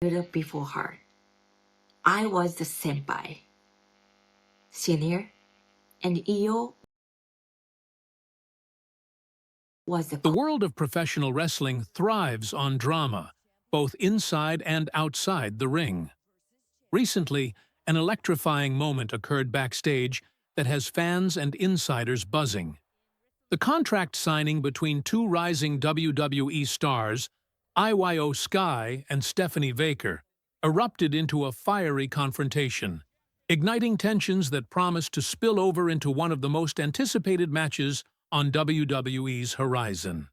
little before her. I was the senpai, senior, and IYO was the The world of professional wrestling thrives on drama, both inside and outside the ring. Recently, an electrifying moment occurred backstage that has fans and insiders buzzing. The contract signing between two rising WWE stars, IYO Sky and Stephanie Vaquer, erupted into a fiery confrontation, igniting tensions that promised to spill over into one of the most anticipated matches on WWE's horizon.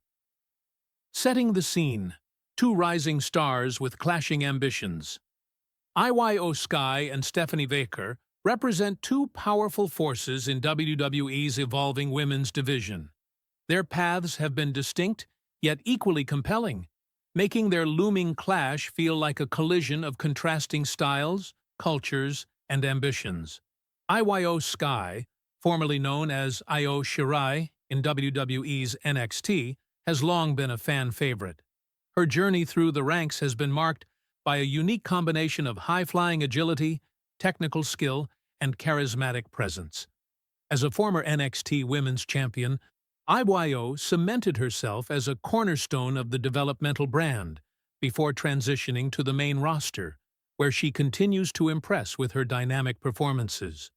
Setting the scene, two rising stars with clashing ambitions. IYO Sky and Stephanie Vaquer represent two powerful forces in WWE's evolving women's division. Their paths have been distinct, yet equally compelling, making their looming clash feel like a collision of contrasting styles, cultures, and ambitions. IYO Sky, formerly known as Io Shirai in WWE's NXT, has long been a fan favorite. Her journey through the ranks has been marked by a unique combination of high-flying agility, technical skill, and charismatic presence. As a former NXT Women's Champion, IYO cemented herself as a cornerstone of the developmental brand before transitioning to the main roster, where she continues to impress with her dynamic performances.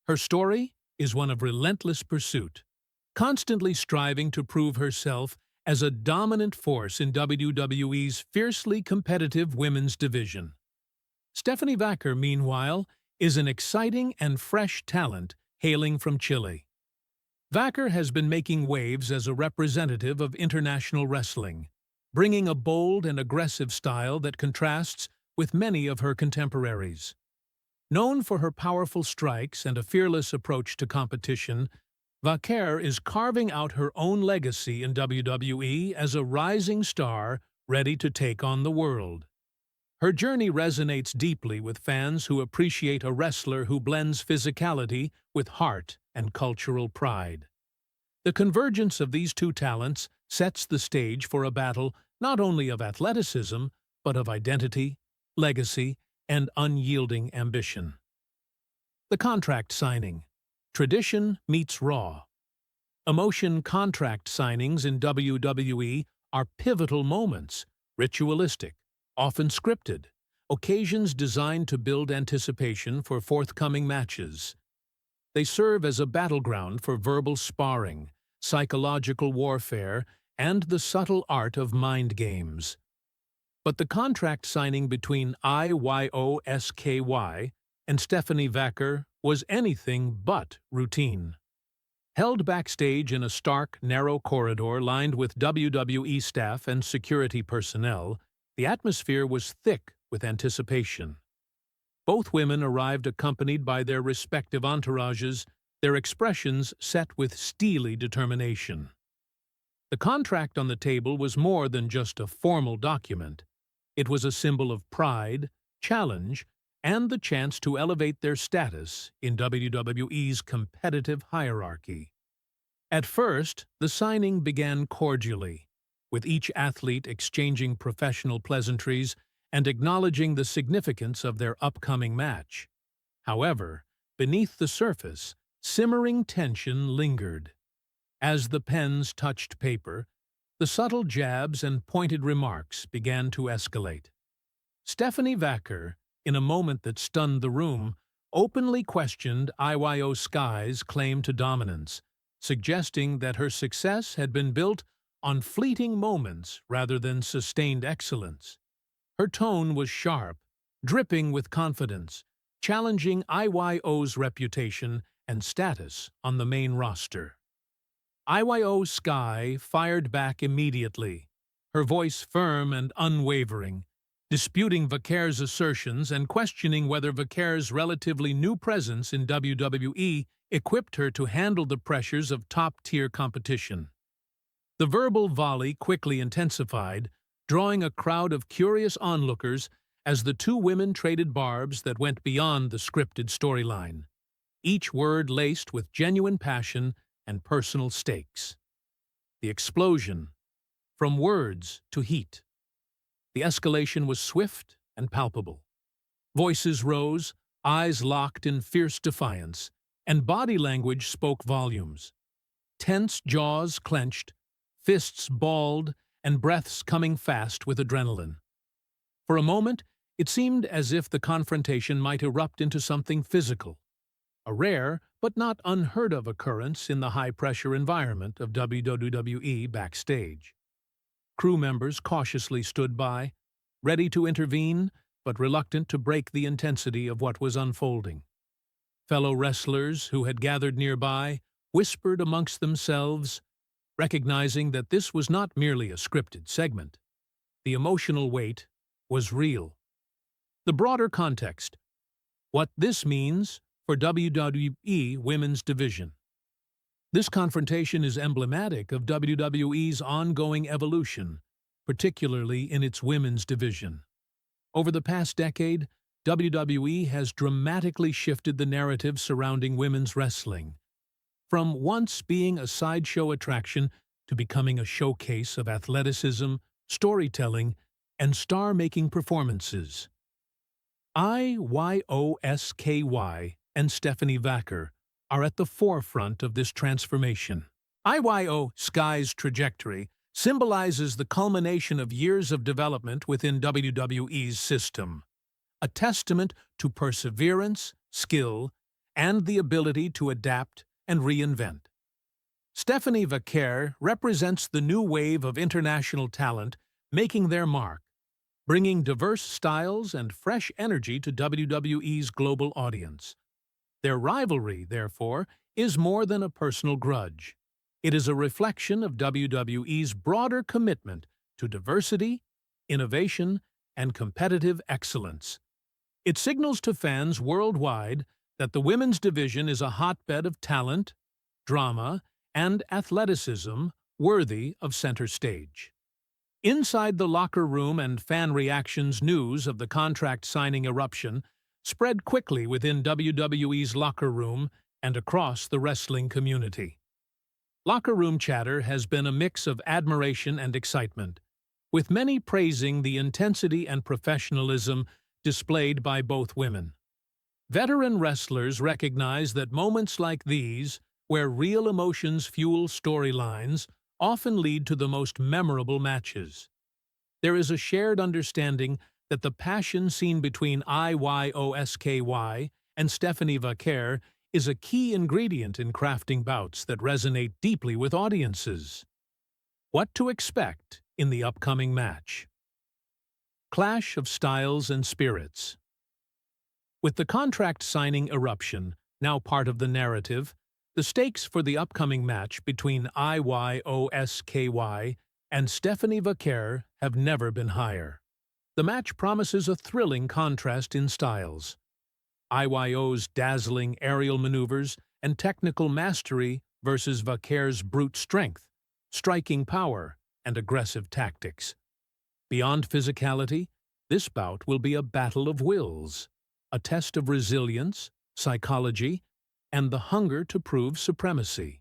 Her story is one of relentless pursuit, constantly striving to prove herself as a dominant force in WWE's fiercely competitive women's division. Stephanie Vaquer, meanwhile, is an exciting and fresh talent hailing from Chile. Vaquer has been making waves as a representative of international wrestling, bringing a bold and aggressive style that contrasts with many of her contemporaries. Known for her powerful strikes and a fearless approach to competition, Vaquer is carving out her own legacy in WWE as a rising star ready to take on the world. Her journey resonates deeply with fans who appreciate a wrestler who blends physicality with heart and cultural pride. The convergence of these two talents sets the stage for a battle not only of athleticism, but of identity, legacy, and unyielding ambition. The contract signing. Tradition meets raw. Emotion contract signings in WWE are pivotal moments, ritualistic, often scripted, occasions designed to build anticipation for forthcoming matches. They serve as a battleground for verbal sparring, psychological warfare, and the subtle art of mind games. But the contract signing between IYO Sky and Stephanie Vaquer was anything but routine. Held backstage in a stark, narrow corridor lined with WWE staff and security personnel, the atmosphere was thick with anticipation. Both women arrived accompanied by their respective entourages, their expressions set with steely determination. The contract on the table was more than just a formal document. It was a symbol of pride, challenge, and the chance to elevate their status in WWE's competitive hierarchy. At first, the signing began cordially, with each athlete exchanging professional pleasantries and acknowledging the significance of their upcoming match. However, beneath the surface, simmering tension lingered. As the pens touched paper, the subtle jabs and pointed remarks began to escalate. Stephanie Vaquer, in a moment that stunned the room, openly questioned IYO Sky's claim to dominance, suggesting that her success had been built on fleeting moments rather than sustained excellence. Her tone was sharp, dripping with confidence, challenging IYO's reputation and status on the main roster. IYO Sky fired back immediately, her voice firm and unwavering, disputing Vaquer's assertions and questioning whether Vaquer's relatively new presence in WWE equipped her to handle the pressures of top-tier competition. The verbal volley quickly intensified, drawing a crowd of curious onlookers as the two women traded barbs that went beyond the scripted storyline, each word laced with genuine passion and personal stakes. The explosion, from words to heat. The escalation was swift and palpable. Voices rose, eyes locked in fierce defiance, and body language spoke volumes. Tense jaws clenched, fists balled, and breaths coming fast with adrenaline. For a moment, it seemed as if the confrontation might erupt into something physical, a rare but not unheard-of occurrence in the high-pressure environment of WWE Backstage. Crew members cautiously stood by, ready to intervene, but reluctant to break the intensity of what was unfolding. Fellow wrestlers who had gathered nearby whispered amongst themselves, recognizing that this was not merely a scripted segment. The emotional weight was real. The broader context: what this means for WWE Women's Division. This confrontation is emblematic of WWE's ongoing evolution, particularly in its women's division. Over the past decade, WWE has dramatically shifted the narrative surrounding women's wrestling, from once being a sideshow attraction to becoming a showcase of athleticism, storytelling, and star-making performances. IYO and Stephanie Vaquer are at the forefront of this transformation. IYO Sky's trajectory symbolizes the culmination of years of development within WWE's system, a testament to perseverance, skill, and the ability to adapt and reinvent. Stephanie Vaquer represents the new wave of international talent making their mark, bringing diverse styles and fresh energy to WWE's global audience. Their rivalry, therefore, is more than a personal grudge. It is a reflection of WWE's broader commitment to diversity, innovation, and competitive excellence. It signals to fans worldwide that the women's division is a hotbed of talent, drama, and athleticism worthy of center stage. Inside the locker room and fan reactions, news of the contract signing eruption spread quickly within WWE's locker room and across the wrestling community. Locker room chatter has been a mix of admiration and excitement, with many praising the intensity and professionalism displayed by both women. Veteran wrestlers recognize that moments like these, where real emotions fuel storylines, often lead to the most memorable matches. There is a shared understanding that the passion seen between IYO and Stephanie Vaquer is a key ingredient in crafting bouts that resonate deeply with audiences. What to expect in the upcoming match? Clash of styles and spirits. With the contract signing eruption now part of the narrative, the stakes for the upcoming match between IYO and Stephanie Vaquer have never been higher. The match promises a thrilling contrast in styles. IYO's dazzling aerial maneuvers and technical mastery versus Vaquer's brute strength, striking power, and aggressive tactics. Beyond physicality, this bout will be a battle of wills, a test of resilience, psychology, and the hunger to prove supremacy.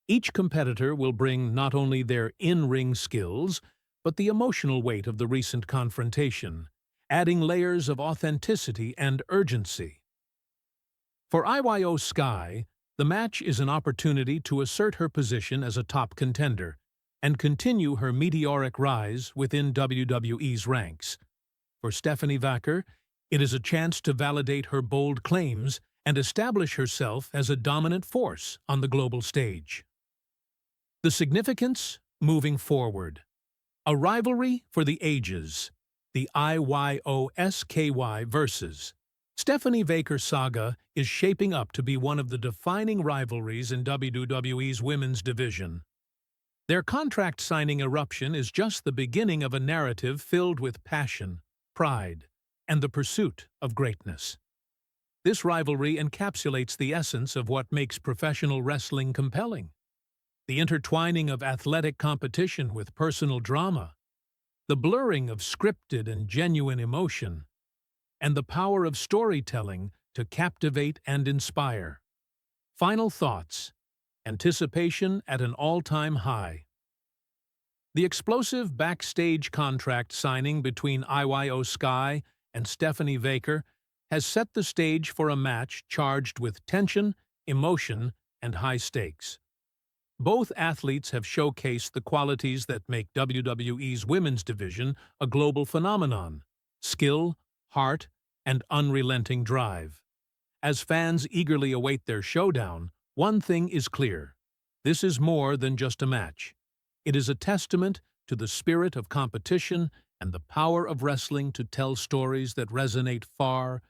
Each competitor will bring not only their in-ring skills, but the emotional weight of the recent confrontation, adding layers of authenticity and urgency. For IYO Sky, the match is an opportunity to assert her position as a top contender and continue her meteoric rise within WWE's ranks. For Stephanie Vaquer, it is a chance to validate her bold claims and establish herself as a dominant force on the global stage. The significance moving forward. A rivalry for the ages, the IYO versus Stephanie Vaquer saga is shaping up to be one of the defining rivalries in WWE's women's division. Their contract signing eruption is just the beginning of a narrative filled with passion, pride, and the pursuit of greatness. This rivalry encapsulates the essence of what makes professional wrestling compelling: the intertwining of athletic competition with personal drama, the blurring of scripted and genuine emotion, and the power of storytelling to captivate and inspire. Final thoughts. Anticipation at an all-time high. The explosive backstage contract signing between IYO Sky and Stephanie Vaquer, has set the stage for a match charged with tension, emotion, and high stakes. Both athletes have showcased the qualities that make WWE's women's division a global phenomenon: skill, heart, and unrelenting drive. As fans eagerly await their showdown, one thing is clear: this is more than just a match. It is a testament to the spirit of competition and the power of wrestling to tell stories that resonate far